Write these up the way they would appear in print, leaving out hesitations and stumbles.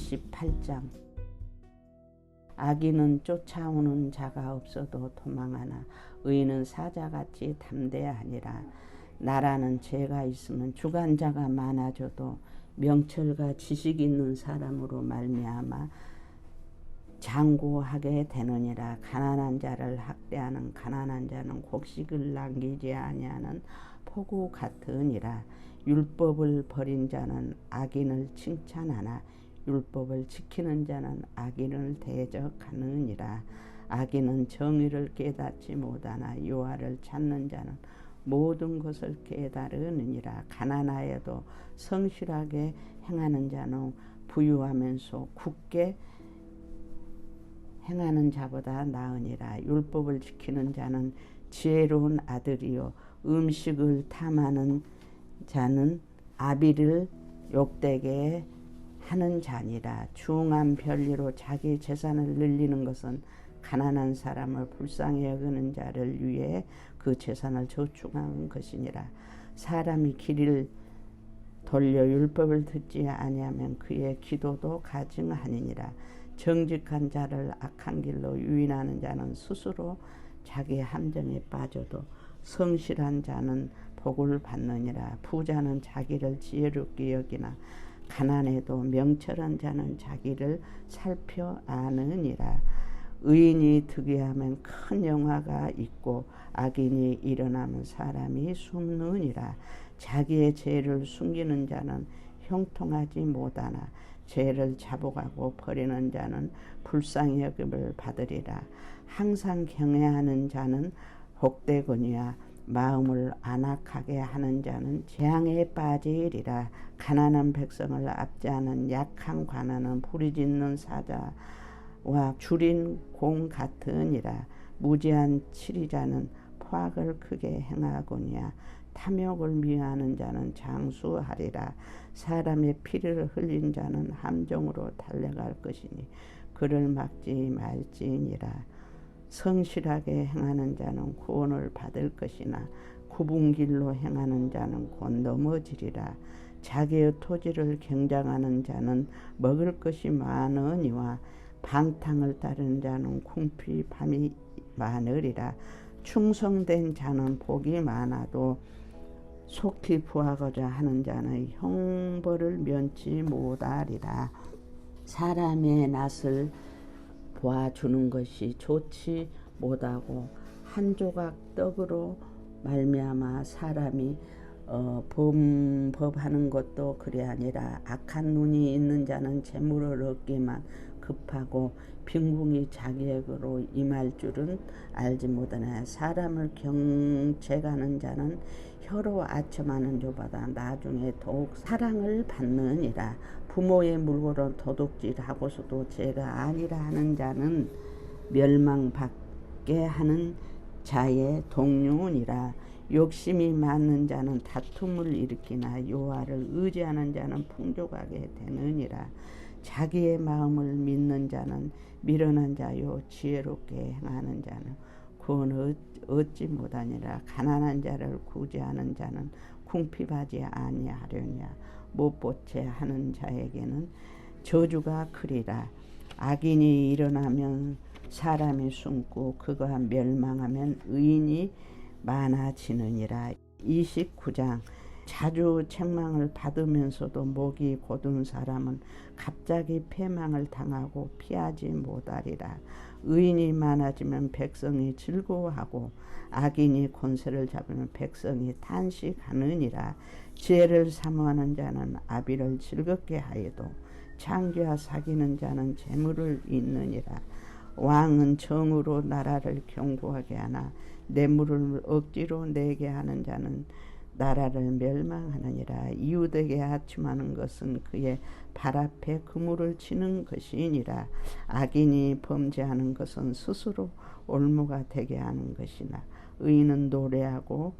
28장. 악인은 쫓아오는 자가 없어도 도망하나 의인은 사자같이 담대하니라. 나라는 죄가 있으면 주관자가 많아져도 명철과 지식 있는 사람으로 말미암아 장구하게 되느니라. 가난한 자를 학대하는 가난한 자는 곡식을 남기지 아니하는 포구 같으니라. 율법을 버린 자는 악인을 칭찬하나 율법을 지키는 자는 악인을 대적하느니라. 악인은 정의를 깨닫지 못하나 여호와를 찾는 자는 모든 것을 깨달으느니라. 가난하여도 성실하게 행하는 자는 부유하면서 굳게 행하는 자보다 나으니라. 율법을 지키는 자는 지혜로운 아들이요 음식을 탐하는 자는 아비를 욕되게 하는 자니라. 중한 편리로 자기 재산을 늘리는 것은 가난한 사람을 불쌍히 여기는 자를 위해 그 재산을 저축하는 것이니라. 사람이 길을 돌려 율법을 듣지 아니하면 그의 기도도 가증하니니라. 정직한 자를 악한 길로 유인하는 자는 스스로 자기 함정에 빠져도 성실한 자는 복을 받느니라. 부자는 자기를 지혜롭게 여기나 가난해도 명철한 자는 자기를 살펴 아느니라. 의인이 득이하면 큰 영화가 있고 악인이 일어나면 사람이 숨느니라. 자기의 죄를 숨기는 자는 형통하지 못하나 죄를 자복하고 버리는 자는 불쌍히 여김을 받으리라. 항상 경외하는 자는 복되거니와 마음을 안악하게 하는 자는 재앙에 빠지리라. 가난한 백성을 압제하는 약한 관원은 부르짖는 사자와 줄인 공 같으니라. 무지한 치리자는 포악을 크게 행하거니와 탐욕을 미워하는 자는 장수하리라. 사람의 피를 흘린 자는 함정으로 달려갈 것이니 그를 막지 말지니라. 성실하게 행하는 자는 구원을 받을 것이나 굽은 길로 행하는 자는 곧 넘어지리라. 자기의 토지를 경작하는 자는 먹을 것이 많으니와 방탕을 따르는 자는 궁핍함이 많으리라. 충성된 자는 복이 많아도 속히 부하고자 하는 자는 형벌을 면치 못하리라. 사람의 낯을 보아주는 것이 좋지 못하고 한 조각 떡으로 말미암아 사람이 범법하는 것도 그리 아니라. 악한 눈이 있는 자는 재물을 얻기만 급하고 빈궁이 자기에게로 임할 줄은 알지 못하나 사람을 경책하는 자는 혀로 아첨하는 조보다 나중에 더욱 사랑을 받느니라. 부모의 물고로 도둑질하고서도 죄가 아니라 하는 자는 멸망받게 하는 자의 동료니라. 욕심이 많은 자는 다툼을 일으키나 여호와를 의지하는 자는 풍족하게 되느니라. 자기의 마음을 믿는 자는 미련한 자요 지혜롭게 행하는 자는 구원을 얻지 못하니라. 가난한 자를 구제하는 자는 궁핍하지 아니하려냐. 못보채 하는 자에게는 저주가 크리라. 악인이 일어나면 사람이 숨고 그가 멸망하면 의인이 많아지느니라. 29장. 자주 책망을 받으면서도 목이 곧은 사람은 갑자기 패망을 당하고 피하지 못하리라. 의인이 많아지면 백성이 즐거워하고 악인이 권세를 잡으면 백성이 탄식하느니라. 지혜를 사모하는 자는 아비를 즐겁게 하여도 창기와 사귀는 자는 재물을 잇느니라. 왕은 정으로 나라를 견고하게 하나 뇌물을 억지로 내게 하는 자는 나라를 멸망하느니라. 이웃에게 하춤하는 것은 그의 발 앞에 그물을 치는 것이니라. 악인이 범죄하는 것은 스스로 올무가 되게 하는 것이나 의인은 노래하고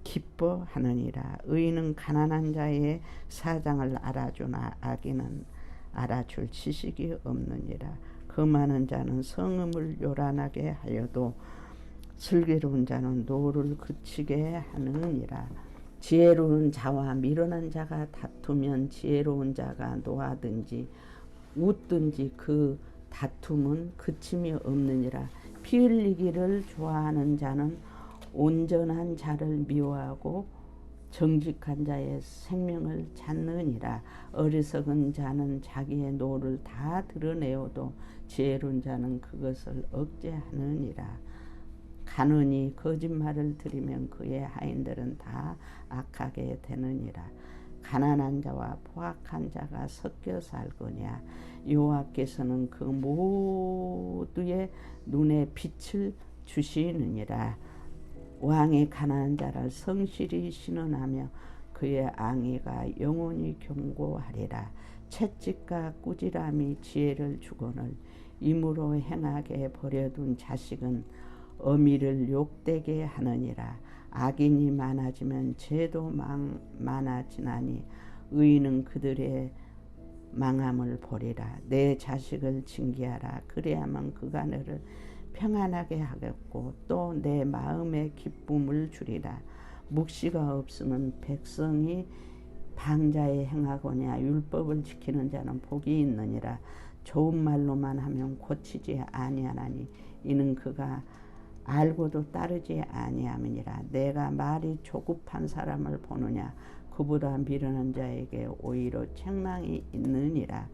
기뻐하느니라. 의인은 가난한 자의 사정을 알아주나 악인은 알아줄 지식이 없느니라. 그 많은 자는 성음을 요란하게 하여도 슬기로운 자는 노를 그치게 하느니라. 지혜로운 자와 미련한 자가 다투면 지혜로운 자가 노하든지 웃든지 그 다툼은 그침이 없느니라. 피 흘리기를 좋아하는 자는 온전한 자를 미워하고 정직한 자의 생명을 찾느니라. 어리석은 자는 자기의 노를 다 드러내어도 지혜로운 자는 그것을 억제하느니라. 가늠이 거짓말을 들이면 그의 하인들은 다 악하게 되느니라. 가난한 자와 포악한 자가 섞여 살거냐. 여호와께서는 그 모두의 눈에 빛을 주시느니라. 왕의 가난한 자를 성실히 신원하며 그의 앙의가 영원히 경고하리라. 채찍과 꾸지람이 지혜를 주거늘 임으로 행하게 버려둔 자식은 어미를 욕되게 하느니라. 악인이 많아지면 죄도 많아지나니 의인은 그들의 망함을 보리라. 내 자식을 징계하라. 그래야만 그가 너를 평안하게 하겠고 또 내 마음에 기쁨을 주리라. 묵시가 없으면 백성이 방자에 행하거냐. 율법을 지키는 자는 복이 있느니라. 좋은 말로만 하면 고치지 아니하나니 이는 그가 알고도 따르지 아니함이니라. 내가 말이 조급한 사람을 보느냐. 그보다 미련한 자에게 오히려 책망이 있느니라.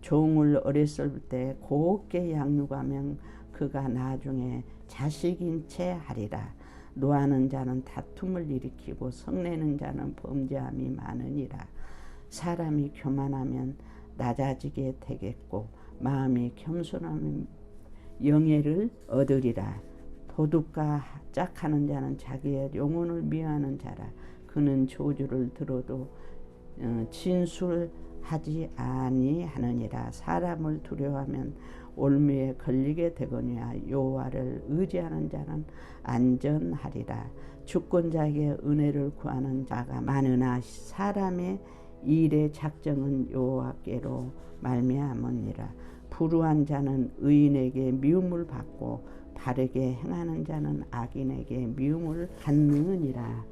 종을 어렸을 때 곱게 양육하면 그가 나중에 자식인 채 하리라. 노하는 자는 다툼을 일으키고 성내는 자는 범죄함이 많으니라. 사람이 교만하면 낮아지게 되겠고 마음이 겸손하면 영예를 얻으리라. 도둑과 짝하는 자는 자기의 영혼을 미워하는 자라. 그는 저주를 들어도 진술하지 아니하느니라. 사람을 두려워하면 올무에 걸리게 되거니와 여호와를 의지하는 자는 안전하리라. 주권자에게 은혜를 구하는 자가 많으나 사람의 일의 작정은 여호와께로 말미암으니라. 불의한 자는 의인에게 미움을 받고 바르게 행하는 자는 악인에게 미움을 받느니라.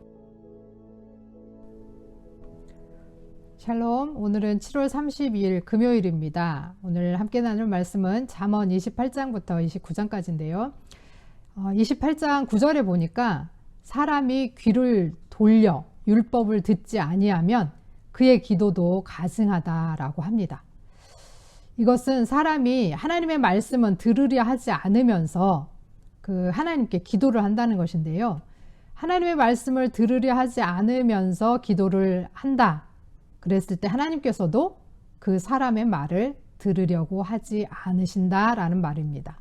샬롬, 오늘은 7월 32일 금요일입니다. 오늘 함께 나눌 말씀은 잠언 28장부터 29장까지인데요. 28장 9절에 보니까 사람이 귀를 돌려 율법을 듣지 아니하면 그의 기도도 가증하다라고 합니다. 이것은 사람이 하나님의 말씀은 들으려 하지 않으면서 그 하나님께 기도를 한다는 것인데요. 하나님의 말씀을 들으려 하지 않으면서 기도를 한다. 그랬을 때 하나님께서도 그 사람의 말을 들으려고 하지 않으신다라는 말입니다.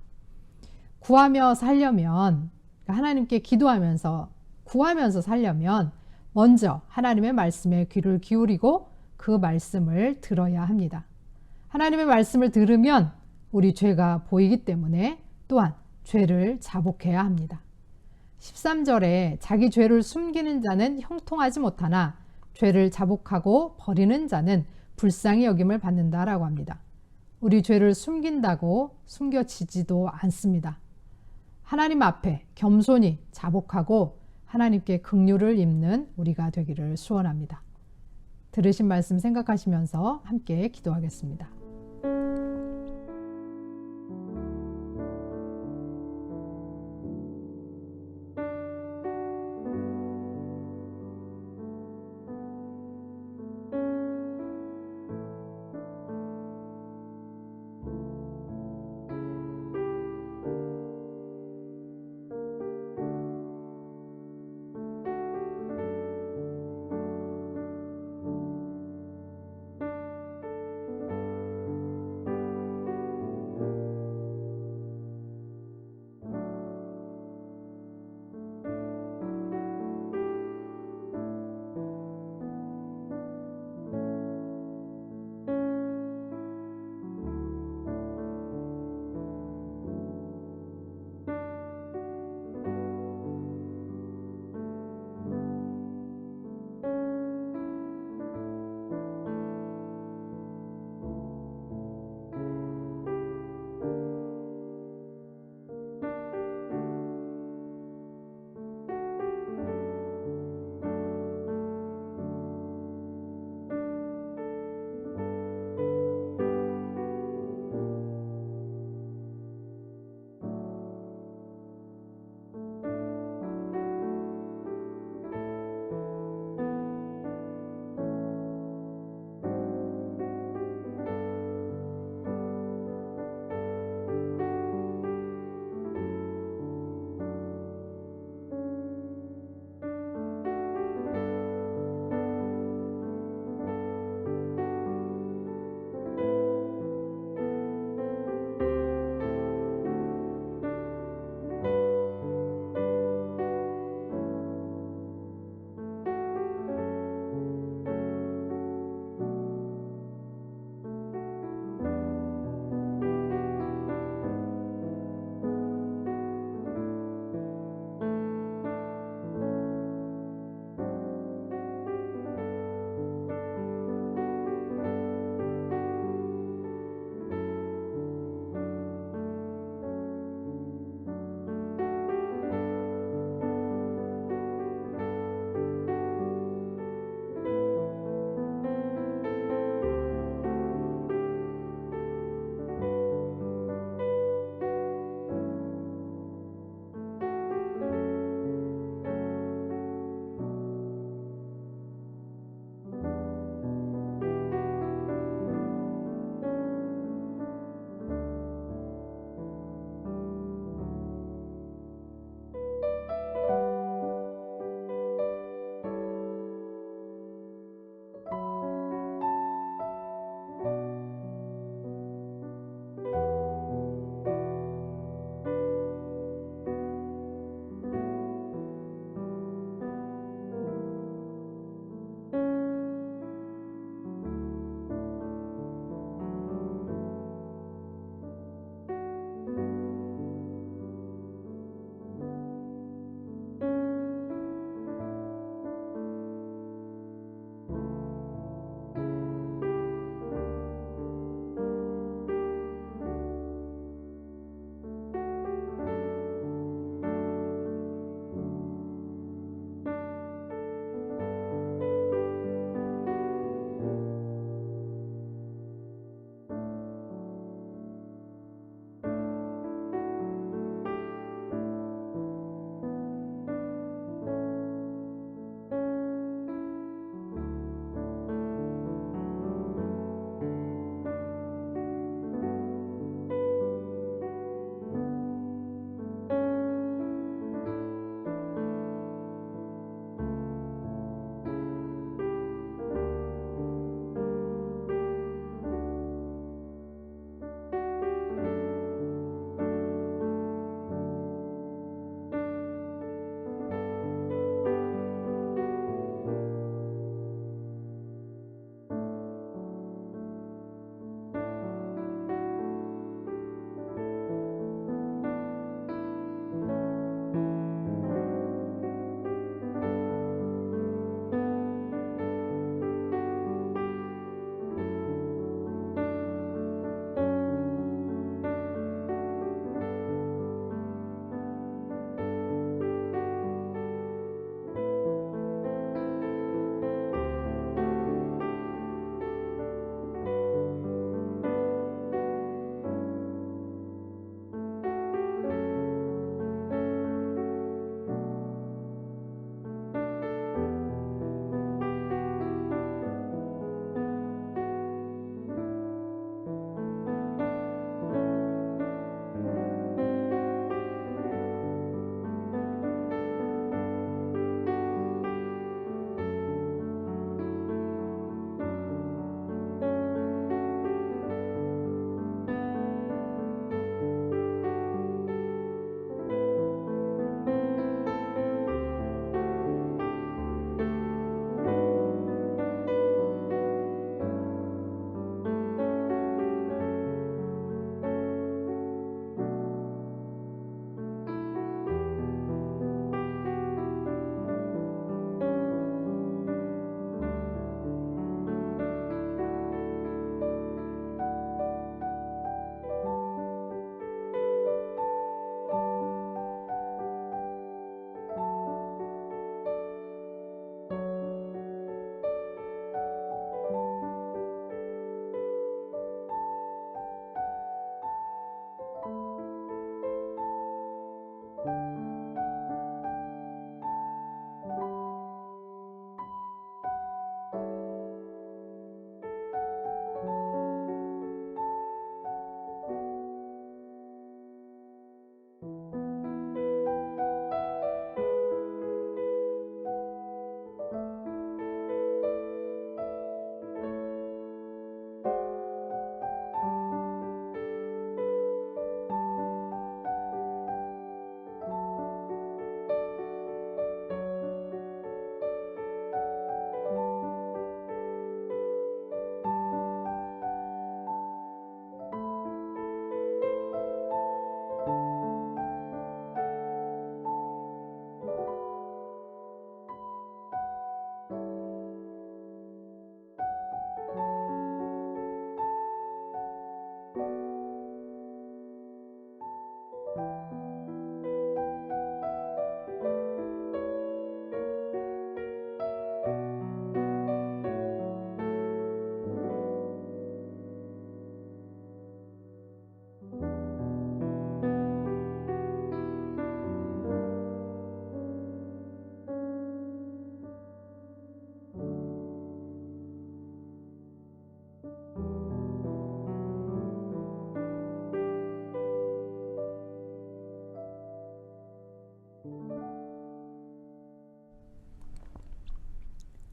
구하며 살려면, 하나님께 기도하면서 구하면서 살려면 먼저 하나님의 말씀에 귀를 기울이고 그 말씀을 들어야 합니다. 하나님의 말씀을 들으면 우리 죄가 보이기 때문에 또한 죄를 자복해야 합니다. 13절에 자기 죄를 숨기는 자는 형통하지 못하나 죄를 자복하고 버리는 자는 불쌍히 여김을 받는다라고 합니다. 우리 죄를 숨긴다고 숨겨지지도 않습니다. 하나님 앞에 겸손히 자복하고 하나님께 긍휼을 입는 우리가 되기를 소원합니다. 들으신 말씀 생각하시면서 함께 기도하겠습니다.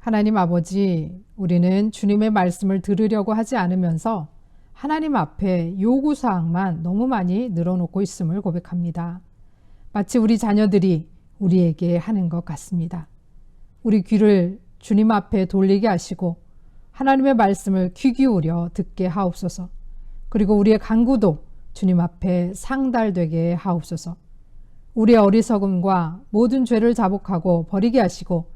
하나님 아버지, 우리는 주님의 말씀을 들으려고 하지 않으면서 하나님 앞에 요구사항만 너무 많이 늘어놓고 있음을 고백합니다. 마치 우리 자녀들이 우리에게 하는 것 같습니다. 우리 귀를 주님 앞에 돌리게 하시고 하나님의 말씀을 귀 기울여 듣게 하옵소서. 그리고 우리의 간구도 주님 앞에 상달되게 하옵소서. 우리의 어리석음과 모든 죄를 자복하고 버리게 하시고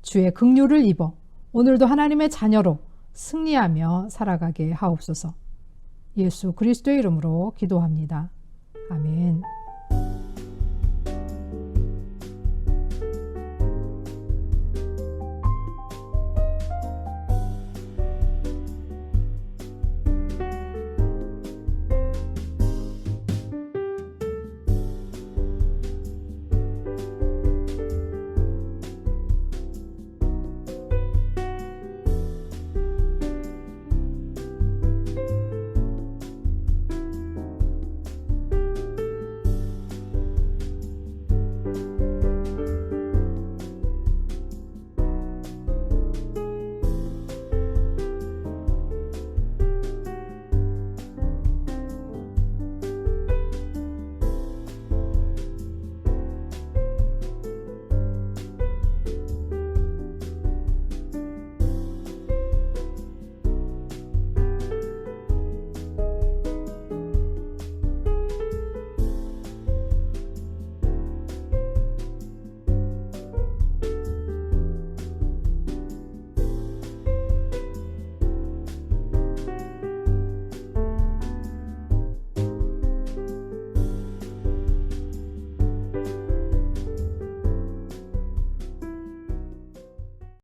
주의 긍휼을 입어 오늘도 하나님의 자녀로 승리하며 살아가게 하옵소서. 예수 그리스도의 이름으로 기도합니다. 아멘.